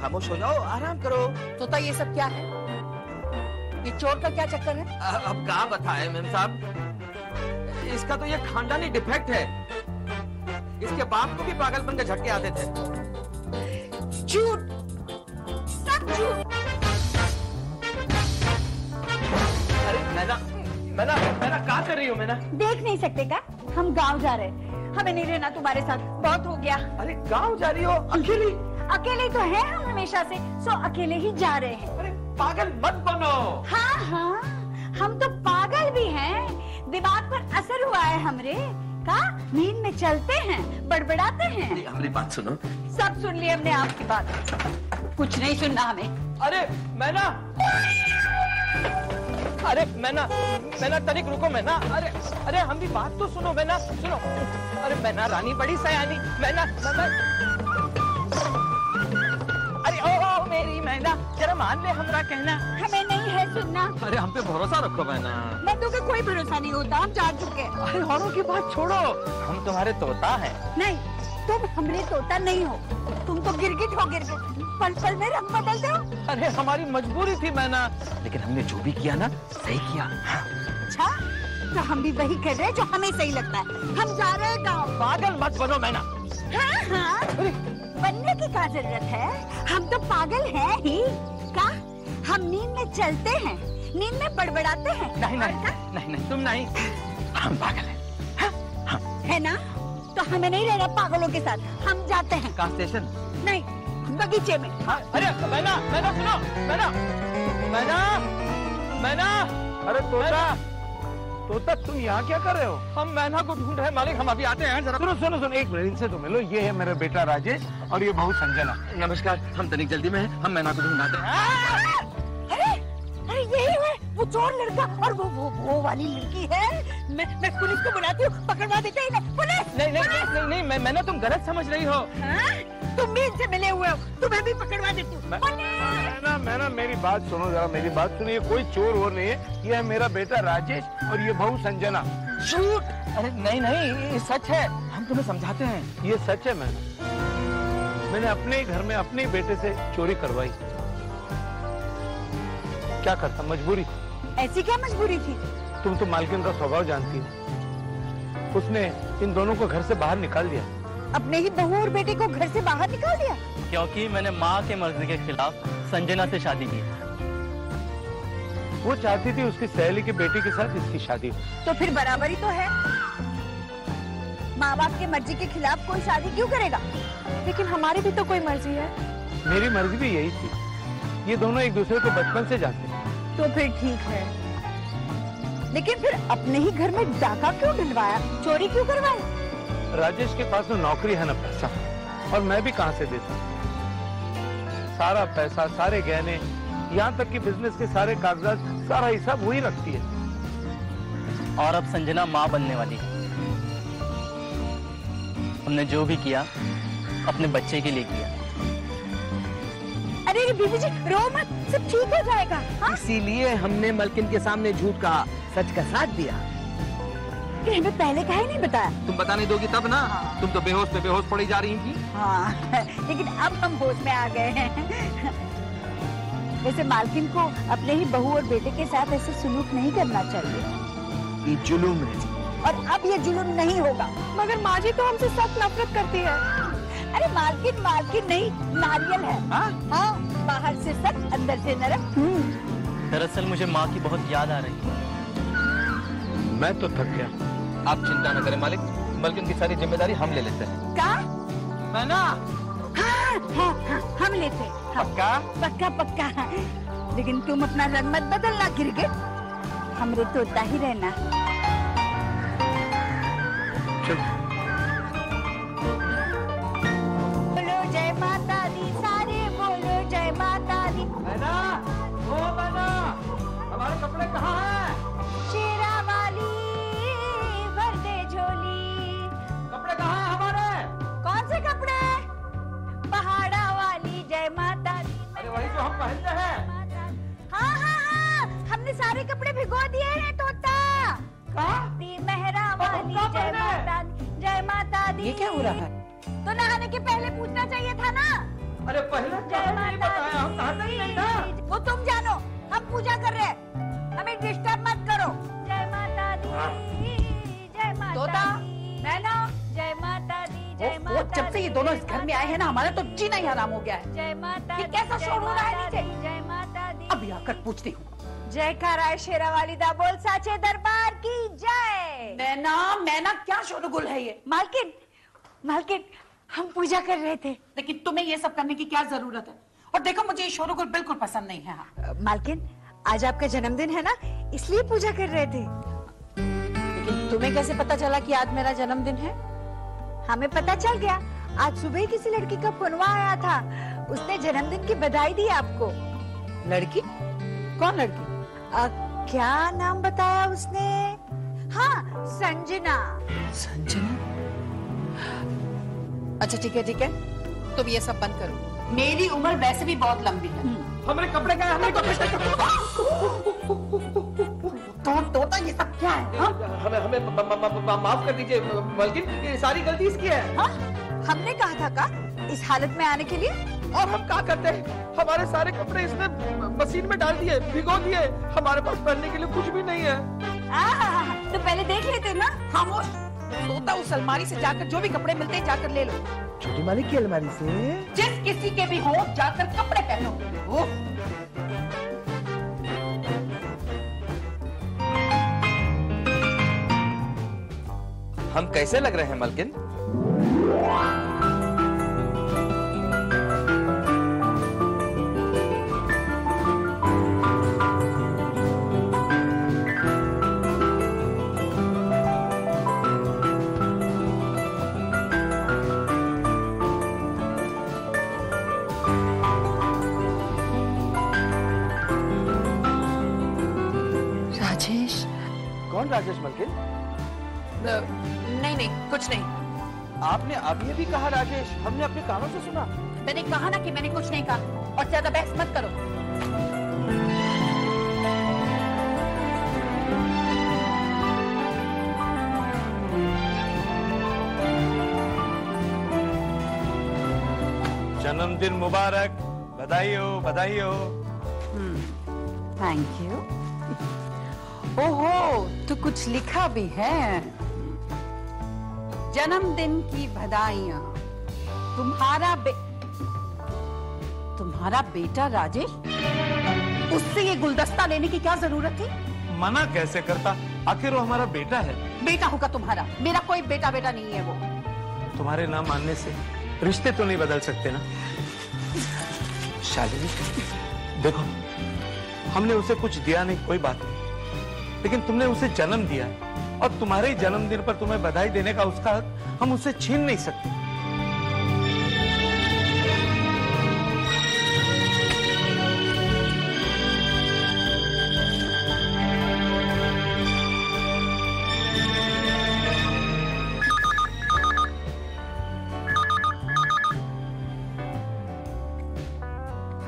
खामोश हो जाओ, आराम करो। तोता ये सब क्या है? ये चोर का क्या चक्कर है? अब क्या बताए मेम साहब, इसका तो ये खानदानी डिफेक्ट है। इसके बाप को भी पागलपन के झटके आते थे। झूठ, सब झूठ। अरे मैना क्या कर रही हो मैना? देख नहीं सकते क्या? हम गांव जा रहे हैं, हमें नहीं रहना तुम्हारे साथ, बहुत हो गया। अरे गांव जा रही हो अकेली? अकेले तो है हम हमेशा से, सो अकेले ही जा रहे हैं। अरे पागल मत बनो। हाँ हाँ, हम तो पागल भी हैं, दिमाग पर असर हुआ है हमरे का, नींद में चलते हैं, बड़बड़ाते हैं। हमारी बात सुनो। सब सुन ली हमने आपकी बात, कुछ नहीं सुनना हमें। अरे मैना तनिक रुको मैना। अरे हम भी बात तो सुनो मैना, सुनो। अरे मैना रानी बड़ी सयानी। मैना अरे ओ मेरी मैना, जरा मान ले हमरा कहना। हमें नहीं है सुनना। अरे हम पे भरोसा रखो मैना। बंदों का कोई भरोसा नहीं होता, हम जा चुके हैं। अरे औरों की बात छोड़ो, हम तुम्हारे तोता हैं। नहीं, तुम हमरे तोता नहीं हो, तुम तो गिरगिट हो, गिरगिट। पल पल में रंग बदलते हो। अरे हमारी मजबूरी थी मैना, लेकिन हमने जो भी किया ना सही किया। अच्छा, तो हम भी वही कर रहे हैं जो हमें सही लगता है। हम जा रहे हैं गाँव। पागल मत बनो मैना। हाँ हाँ, बनने की क्या जरूरत है, हम तो पागल हैं ही का। हम नींद में चलते हैं, नींद में बड़बड़ाते हैं। नहीं तुम नहीं, हम पागल हैं। है ना? तो हमें नहीं रहना पागलों के साथ, हम जाते हैं। Car station? नहीं, बगीचे में। अरे मैना सुनो, मैना। अरे तोता तुम यहाँ क्या कर रहे हो? हम मैना को ढूंढ रहे हैं मालिक, हम अभी आते हैं। जरा सुनो एक मिनट, इनसे तो मिलो। ये है मेरा बेटा राजेश और ये बहू संजना। नमस्कार, हम तनिक जल्दी में हैं, हम मैना को ढूंढाते हैं। अरे यही है वो चोर लड़का, और वो वाली लड़की है। मैं पुलिस को बुलाती हूँ, पकड़वा देते हैं इन्हें। पुलिस! नहीं, मैना तुम गलत समझ रही हो। तुम भी इनसे मिले हुए हो, तुम्हें भी पकड़वा देती हूँ। मैना मेरी बात सुनो, जरा मेरी बात सुनिए। कोई चोर हो नहीं है, ये है मेरा बेटा राजेश और ये बहू संजना। झूठ! अरे नहीं, ये सच है, हम तुम्हें समझाते हैं। ये सच है मैंने अपने ही घर में अपने ही बेटे से चोरी करवाई। क्या करता, मजबूरी थी। ऐसी क्या मजबूरी थी? तुम तो मालकिन का स्वभाव जानती हो, उसने इन दोनों को घर से बाहर निकाल दिया। अपने ही बहू और बेटे को घर से बाहर निकाल दिया? क्योंकि मैंने माँ के मर्जी के खिलाफ संजना से शादी की। वो चाहती थी उसकी सहेली के बेटे के साथ इसकी शादी हो। तो फिर बराबरी तो है, माँ बाप के मर्जी के खिलाफ कोई शादी क्यों करेगा? लेकिन हमारी भी तो कोई मर्जी है। मेरी मर्जी भी यही थी, ये दोनों एक दूसरे को बचपन से जानते हैं। तो फिर ठीक है, लेकिन फिर अपने ही घर में डाका क्यों डलवाया, चोरी क्यों करवाया? राजेश के पास तो नौकरी है ना पैसा, और मैं भी कहां से देता। सारा पैसा, सारे गहने, यहाँ तक कि बिजनेस के सारे कागजात, सारा हिसाब वही रखती है। और अब संजना माँ बनने वाली है। हमने जो भी किया अपने बच्चे के लिए किया। अरे बीबी जी रो मत, सब ठीक हो जाएगा। इसीलिए हमने मलकिन के सामने झूठ कहा, सच का साथ दिया। हमें पहले काहे नहीं बताया? तुम बता नहीं दोगी तब ना। तुम तो बेहोश पे बेहोश पड़ी जा रही थी। हाँ, लेकिन अब हम होश में आ गए हैं। वैसे मालकिन को अपने ही बहू और बेटे के साथ ऐसे सलूक नहीं करना चाहिए। ये जुलूम है जी। और अब ये जुलूम नहीं होगा। मगर माँ जी तो हमसे सख्त नफरत करती है। अरे मालकिन नहीं, नारियल है। हाँ, बाहर से सख्त, अंदर से नरम। दरअसल मुझे माँ की बहुत याद आ रही है। मैं तो थक गया। आप चिंता न करें मालिक, मलकिन की सारी जिम्मेदारी हम ले लेते हैं। क्या? मैना? हाँ, हम लेते हैं। पक्का। लेकिन तुम अपना रंग मत बदलना गिरगिट, हमरे तोता ही रहना। बोलो जय माता दी, सारे बोलो जय माता दी। मैना, हमारे कपड़े कहाँ हैं? शेरा वाली भर दे झोली। कपड़े कहाँ हैं हमारे? कौन से कपड़े? पहाड़ा वाली जय माता दी। अरे वही जो हम पहनते हैं। हाँ, हमने सारे कपड़े भिगो दिए हैं तोता। मेहरा वाली जय माता दी। ये क्या हो रहा है? तो नहाने के पहले पूछना चाहिए था ना। अरे पहले नहीं बताया, हम कहा नहीं था। वो तुम जानो, हम पूजा कर रहे हैं, हमें डिस्टर्ब मत करो। जय माता दी, जय माता तोता, मैना, जय माता दी, जय माता दी। जब से ये दोनों इस घर में आए हैं ना, हमारा तो जीना ही हराम हो गया है। जय माता, ये कैसा शोर हो रहा है नीचे? जय माता दी। अभी आकर पूछती हूँ। जयकारा है शेरा वालिदा बोल साचे दरबार की जय। मैना क्या शोरगुल है ये? मालकिन, मालकिन हम पूजा कर रहे थे। लेकिन तुम्हें ये सब करने की क्या जरूरत है? और देखो मुझे ये शोरगुल बिल्कुल पसंद नहीं है। मालकिन आज आपका जन्मदिन है ना, इसलिए पूजा कर रहे थे। लेकिन तुम्हें कैसे पता चला कि आज मेरा जन्मदिन है? हमें पता चल गया, आज सुबह ही किसी लड़की का फोनवा आया था, उसने जन्मदिन की बधाई दी आपको। लड़की? कौन लड़की? क्या नाम बताया उसने? हाँ, संजना। संजना? अच्छा ठीक है, तुम ये सब बंद करो। मेरी उम्र वैसे भी बहुत लंबी है। हमारे कपड़े का हमें तोता ये सब क्या है? हमें माफ कर दीजिए मालकिन, ये सारी गलती इसकी है। हाँ? हमने कहा था का इस हालत में आने के लिए? और हम क्या करते हैं, हमारे सारे कपड़े इसने मशीन में डाल दिए, भिगो दिए, हमारे पास पहनने के लिए कुछ भी नहीं है। तो पहले देख लेते ना। खामोश। तोता उस अलमारी से जाकर जो भी कपड़े मिलते हैं जाकर ले लो। छोटी मालिक की अलमारी से? जिस किसी के भी हो जाकर कपड़े पहनो। हम कैसे लग रहे हैं मालकिन? राजेश? कौन राजेश मालकिन? नहीं कुछ नहीं। आपने अभी भी कहा राजेश, हमने अपने कानों से सुना। मैंने कहा ना कि मैंने कुछ नहीं कहा, और ज्यादा बहस मत करो। जन्मदिन मुबारक, बधाई हो, बधाई हो। Thank you. ओहो, तो कुछ लिखा भी है। जन्मदिन की बधाइयाँ। तुम्हारा बेटा राजेश? उससे ये गुलदस्ता लेने की क्या जरूरत थी? मना कैसे करता, आखिर वो हमारा बेटा है। बेटा होगा तुम्हारा, मेरा कोई बेटा नहीं है वो। तुम्हारे ना मानने से रिश्ते तो नहीं बदल सकते ना। शालिनी देखो, हमने उसे कुछ दिया नहीं, कोई बात नहीं, लेकिन तुमने उसे जन्म दिया और तुम्हारे ही जन्मदिन पर तुम्हें बधाई देने का उसका हक हम उससे छीन नहीं सकते।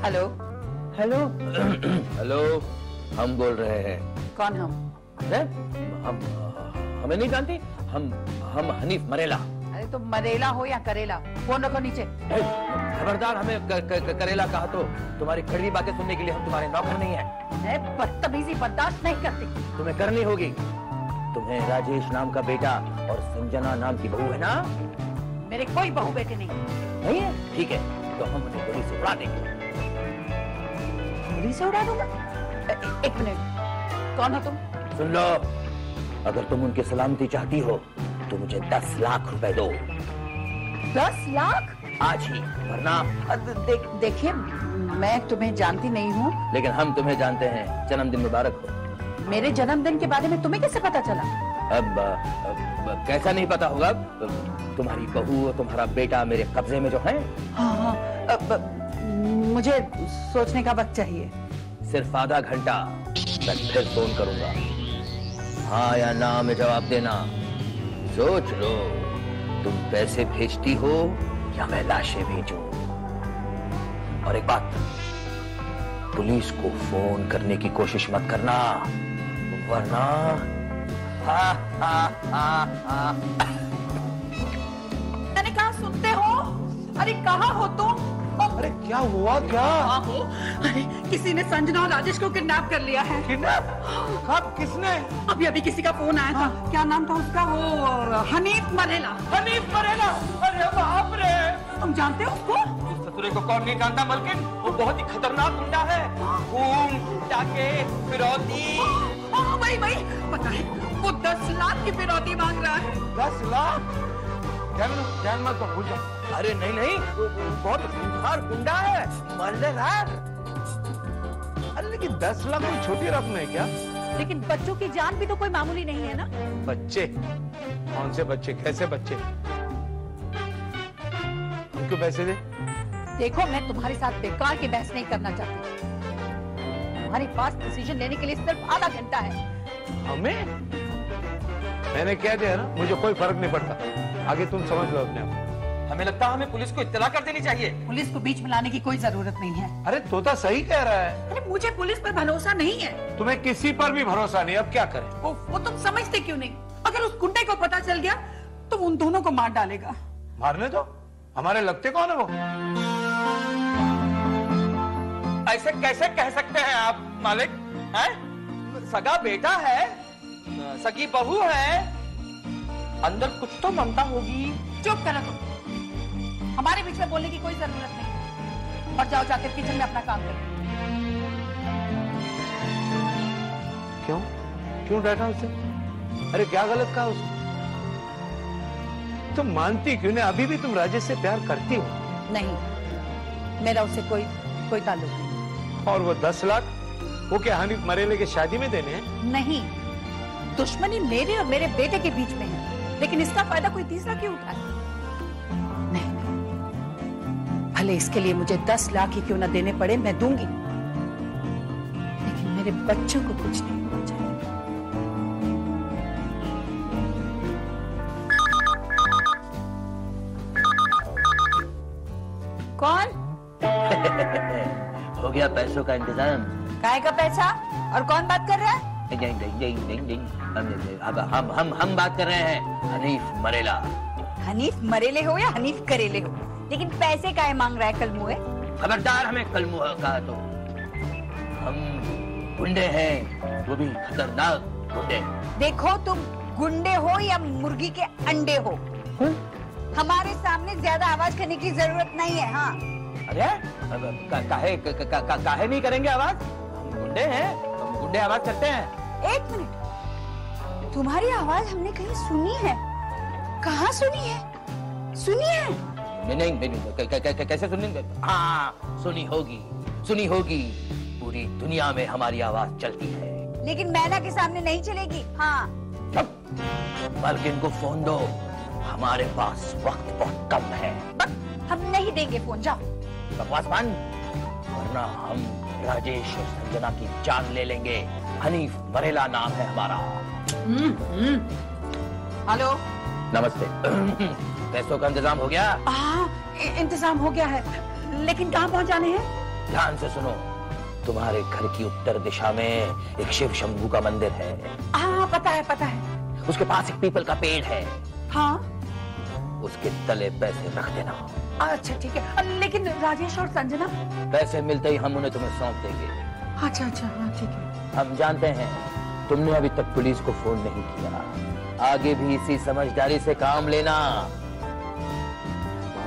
हेलो। हेलो। हेलो, हम बोल रहे हैं। कौन हम? हम हमें नहीं जानती? हम हनीफ मरेला। अरे तो मरेला हो या करेला, फोन रखो नीचे। खबरदार, हमें करेला कहा तो तुम्हारी कड़वी बातें सुनने के लिए हम तुम्हारे नौकर नहीं है। बदतमीजी बर्दाश्त नहीं करती। तुम्हें करनी होगी। तुम्हें राजेश नाम का बेटा और संजना नाम की बहू है ना? मेरे कोई बहू बेटे नहीं है? ठीक है, तो हम उन्हें गोली से उड़ा देंगे। गोली से उड़ा दूंगा? एक मिनट, कौन हो तुम? सुन लो, अगर तुम उनकी सलामती चाहती हो तो मुझे 10 लाख रुपए दो। 10 लाख? आज ही, वरना देखिए, मैं तुम्हें जानती नहीं हूँ। लेकिन हम तुम्हें जानते हैं। जन्मदिन मुबारक हो। मेरे जन्मदिन के बारे में तुम्हें कैसे पता चला? अब कैसा नहीं पता होगा? तुम्हारी बहू और तुम्हारा बेटा मेरे कब्जे में जो है। हाँ, मुझे सोचने का वक्त चाहिए। सिर्फ आधा घंटा, मैं फिर फोन करूंगा। हाँ या ना में जवाब देना। सोच लो, तुम पैसे भेजती हो या मैं लाशें भेजूं? और एक बात, पुलिस को फोन करने की कोशिश मत करना, वरना मैंने कहा सुनते हो? अरे कहाँ हो तुम? अरे क्या हुआ क्या? हो? अरे किसी ने संजना और राजेश को किडनैप कर लिया है। किडनैप? कब? किसने? अभी अभी किसी का फोन आया था। क्या नाम था उसका? वो हनीफ मरेला। हनीफ मरेला? अरे बाप रे! तुम जानते हो उसको? उस ससुरे को कौन नहीं जानता, बल्कि वो बहुत ही खतरनाक गुंडा है। खून, डाके, फिरौती। वही पता है, वो 10 लाख की फिरौती मांग रहा है। 10 लाख? जान मत तो भूल जाओ। अरे नहीं, वो बहुत खूंखार गुंडा है, मर्डरर। अरे लेकिन 10 लाख कोई छोटी रकम है क्या? लेकिन बच्चों की जान भी तो कोई मामूली नहीं है ना। बच्चे? कौन से बच्चे? कैसे बच्चे? उनको पैसे दे। देखो, मैं तुम्हारे साथ बेकार की बहस नहीं करना चाहती। हमारे पास डिसीजन लेने के लिए सिर्फ आधा घंटा है। हमें? मैंने कह दिया ना, मुझे कोई फर्क नहीं पड़ता। आगे तुम समझ लो अपने आप। हमें लगता है हमें पुलिस को इत्तला कर देनी चाहिए। पुलिस को बीच में लाने की कोई जरूरत नहीं है। अरे तोता सही कह रहा है। अरे मुझे पुलिस पर भरोसा नहीं है। तुम्हें किसी पर भी भरोसा नहीं, अब क्या करें? वो तुम समझते क्यों नहीं? अगर उस गुंडे को पता चल गया तो उन दोनों को मार डालेगा। मारने दो, हमारे लगते कौन है वो? ऐसे कैसे कह सकते हैं आप मालिक? हैं? सगा बेटा है, सगी बहू है, अंदर कुछ तो ममता होगी। चुप करो तुम। हमारे बीच में बोलने की कोई जरूरत नहीं। और जाओ जाकर किचन में अपना काम करो। क्यों डांटा उसे? अरे क्या गलत कहा उसने? तुम मानती क्यों नहीं? अभी भी तुम राजेश से प्यार करती हो? नहीं, मेरा उससे कोई ताल्लुक नहीं। और वो 10 लाख वो क्या हनीफ मरेले के शादी में देने हैं? नहीं, दुश्मनी मेरे और मेरे बेटे के बीच में है, लेकिन इसका फायदा कोई तीसरा क्यों उठाए? नहीं, भले इसके लिए मुझे 10 लाख ही क्यों ना देने पड़े, मैं दूंगी, लेकिन मेरे बच्चों को कुछ नहीं होना चाहिए। कौन? हो गया पैसों का इंतजाम? काय का पैसा? और कौन बात कर रहा है? हम बात कर रहे हैं हनीफ मरेला। हनीफ मरेले हो या हनीफ करेले हो, लेकिन पैसे काहे मांग रहा है कलमुए? खबरदार हमें कलमुआ कहा तो। हम गुंडे हैं, वो भी खतरनाक गुंडे। देखो, तुम गुंडे हो या मुर्गी के अंडे हो, हमारे सामने ज्यादा आवाज करने की जरूरत नहीं है। हाँ, अरे काहे नहीं करेंगे आवाज? हम गुंडे हैं, हम गुंडे आवाज करते हैं। 1 मिनट, तुम्हारी आवाज हमने कहीं सुनी है। कहाँ सुनी है? सुनी है? नहीं, कैसे सुनेंगे? हाँ, सुनी होगी। पूरी दुनिया में हमारी आवाज चलती है, लेकिन मैना के सामने नहीं चलेगी। हाँ, मालकिन को फोन दो, हमारे पास वक्त बहुत कम है। हम नहीं देंगे फोन, जाओ। बकवास बंद, वरना हम राजेश और संजना की जान ले लेंगे। हनीफ मरेला नाम है हमारा। हेलो, नमस्ते। पैसों का इंतजाम हो गया? इंतजाम हो गया है, लेकिन कहाँ पहुँचाने हैं? ध्यान से सुनो, तुम्हारे घर की उत्तर दिशा में एक शिव शंभू का मंदिर है। हाँ, पता है। उसके पास एक पीपल का पेड़ है। हाँ, उसके तले पैसे रख देना। अच्छा ठीक है, लेकिन राजेश और संजना? पैसे मिलते ही हम उन्हें तुम्हें सौंप देंगे। अच्छा, हाँ ठीक है। हम जानते हैं तुमने अभी तक पुलिस को फोन नहीं किया, आगे भी इसी समझदारी से काम लेना,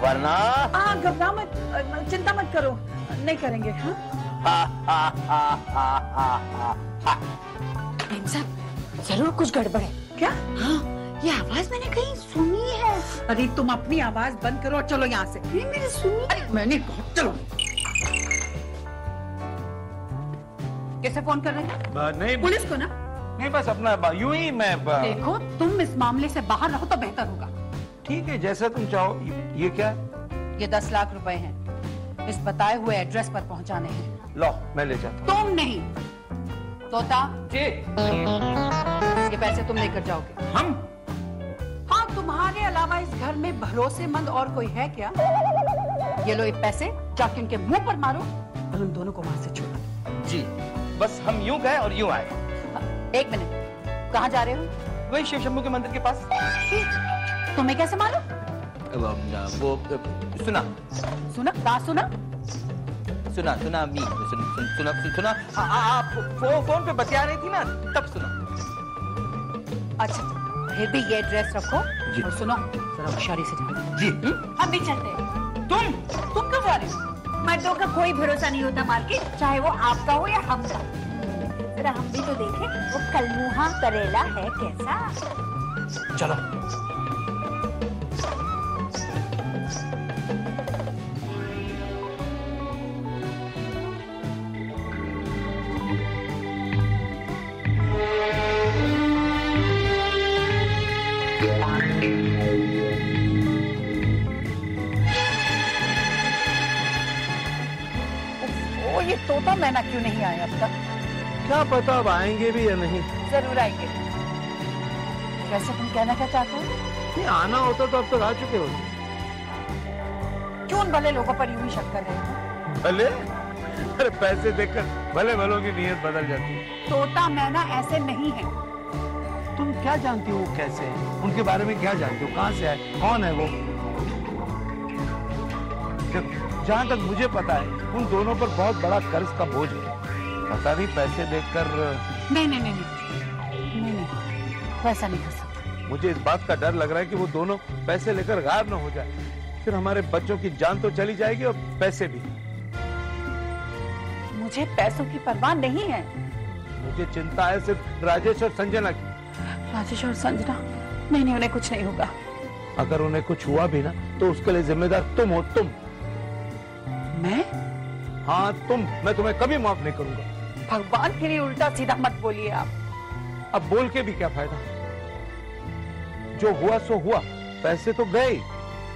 वरना घबरा मत, चिंता मत करो, नहीं करेंगे। जरूर कुछ गड़बड़ है। क्या? हाँ, ये आवाज मैंने कहीं सुनी है। अरे तुम अपनी आवाज बंद करो और चलो यहाँ से। नहीं, मैंने सुनी। अरे मैंने चलो। कैसे फोन कर रहे हैं? नहीं, पुलिस को ना? नहीं, बस अपना यूं ही मैं देखो, तुम इस मामले से बाहर रहो तो बेहतर होगा। ठीक है, जैसा तुम चाहो। ये क्या है? ये 10 लाख रुपए हैं, इस बताए हुए एड्रेस पर पहुंचाने हैं। लो, मैं ले जाता हूँ। तुम नहीं, तोता जी, ये पैसे तुम लेकर जाओगे। हम? हाँ, तुम्हारे अलावा इस घर में भरोसेमंद और कोई है क्या? ये लो, ये पैसे जाके उनके मुंह पर मारो और उन दोनों को वहां से छोड़ो। जी, बस हम यूं गए और यूं आए। 1 मिनट, कहाँ जा रहे हो? वही शिव शंभू के मंदिर के पास। तुम्हें कैसे मालूम? वो सुना? सुना? कहाँ सुना? सुना सुना अम्मी, सुना आप फोन पे बतिया रही थी ना, तब सुना। अच्छा फिर भी ये ड्रेस रखो और सुनो जरा होशियारी से जाओ। जी हम भी चलते हैं। तुम क्यों जा रहे हो? मर्दों का कोई भरोसा नहीं होता मालकिन, चाहे वो आपका हो या हमका। जरा हम भी तो देखें वो कलमुहा करेला है कैसा। चलो। ये तोता मैना क्यों नहीं आया अब तक? क्या पता अब आएंगे भी या नहीं। जरूर आएंगे। वैसे तुम कहना क्या चाहते हो? नहीं आना होता तो अब तक आ चुके होते। क्यों उन भले लोगों पर यूं ही शक कर रहे हो? भले? अरे पैसे देखकर भले भलों की नीयत बदल जाती है। तोता मैना ऐसे नहीं है। तुम क्या जानती हो वो कैसे हैं? उनके बारे में क्या जानती हो? कहाँ से आए? कौन है वो? जहाँ तक मुझे पता है उन दोनों पर बहुत बड़ा कर्ज का बोझ है। पता नहीं पैसे देखकर। नहीं, वैसा नहीं कर सकता। मुझे इस बात का डर लग रहा है कि वो दोनों पैसे लेकर गायब न हो जाए, फिर हमारे बच्चों की जान तो चली जाएगी और पैसे भी। मुझे पैसों की परवाह नहीं है। मुझे चिंता है सिर्फ राजेश और संजना की। राजेश और संजना? नहीं, उन्हें कुछ नहीं होगा। अगर उन्हें कुछ हुआ भी ना तो उसके लिए जिम्मेदार तुम हो। तुम? मैं? हाँ तुम। मैं तुम्हें कभी माफ नहीं करूंगा। भगवान के लिए उल्टा सीधा मत बोलिए आप। अब बोल के भी क्या फायदा? जो हुआ सो हुआ, पैसे तो गए।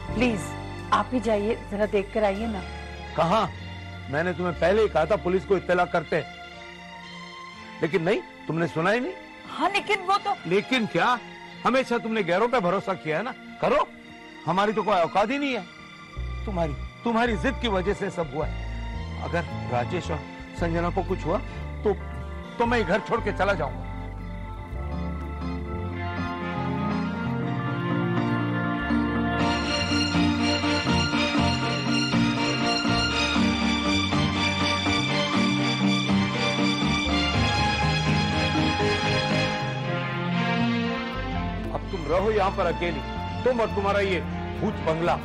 प्लीज आप ही जाइए, जरा देख कर आइए ना। कहाँ? मैंने तुम्हें पहले ही कहा था पुलिस को इत्तला करते, लेकिन नहीं, तुमने सुना ही नहीं। हाँ लेकिन वो तो। लेकिन क्या? हमेशा तुमने गैरों पे भरोसा किया है ना, करो। हमारी तो कोई औकात ही नहीं है। तुम्हारी जिद की वजह से सब हुआ है। अगर राजेश और संजना को कुछ हुआ तो मैं घर छोड़ के चला जाऊंगा। अब तुम रहो यहां पर अकेली, तुम और तुम्हारा ये भूत बंगला।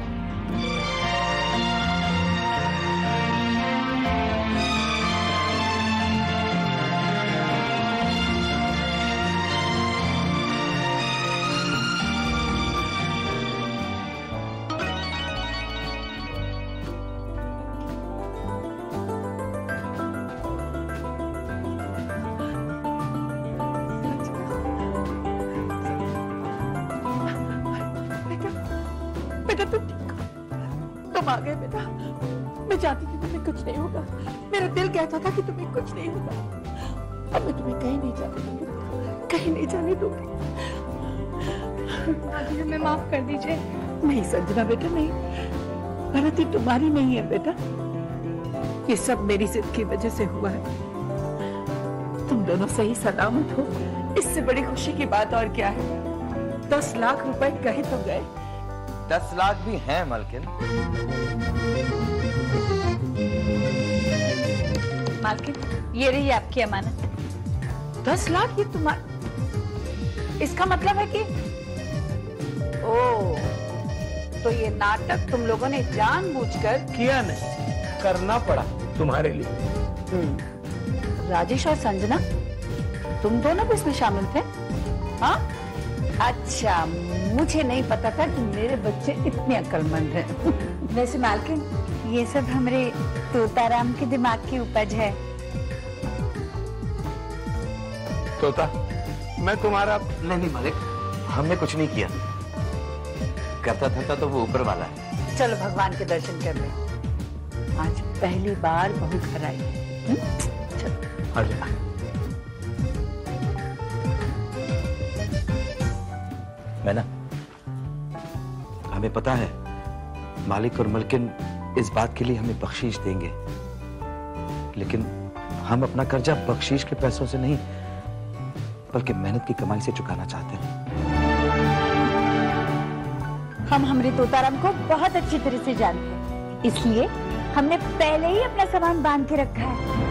बेटा तुम आ गए बेटा। मैं चाहती थी तुम्हें कुछ नहीं होगा। मेरा दिल कहता था कि तुम्हें कुछ नहीं होगा। अब मैं तुम्हें कहीं नहीं जाने दूंगी, कहीं नहीं जाने दूंगी। आगे हमें माफ कर दीजिए। नहीं संजना बेटा, नहीं। गलती तुम्हारी नहीं है बेटा, ये सब मेरी जिद की वजह से हुआ है। तुम दोनों सही सलामत हो, इससे बड़ी खुशी की बात और क्या है। 10 लाख रुपए कहीं तो गए। 10 लाख भी हैं मालकिन। मालकिन ये रही आपकी अमानत। 10 लाख? ये तुम्हारा? इसका मतलब है कि ओह, तो ये नाटक तुम लोगों ने जानबूझकर किया नहीं, करना पड़ा तुम्हारे लिए। राजेश और संजना तुम दोनों भी इसमें शामिल थे? हाँ अच्छा, मुझे नहीं पता था कि मेरे बच्चे इतने अक्लमंद हैं। वैसे मालकिन ये सब हमारे तोताराम के दिमाग की उपज है। तोता, मैं तुम्हारा। नहीं मालिक, हमने कुछ नहीं किया। करता था तो वो ऊपर वाला है। चलो भगवान के दर्शन कर ले। आज पहली बार बहू घर आई है। चलो आ जाओ। मैं ना, हमें पता है मालिक और मलकिन इस बात के लिए हमें बख्शीश देंगे, लेकिन हम अपना कर्जा बख्शीश के पैसों से नहीं बल्कि मेहनत की कमाई से चुकाना चाहते हैं। हम हमारे तोताराम को बहुत अच्छी तरह से जानते हैं, इसलिए हमने पहले ही अपना सामान बांध के रखा है।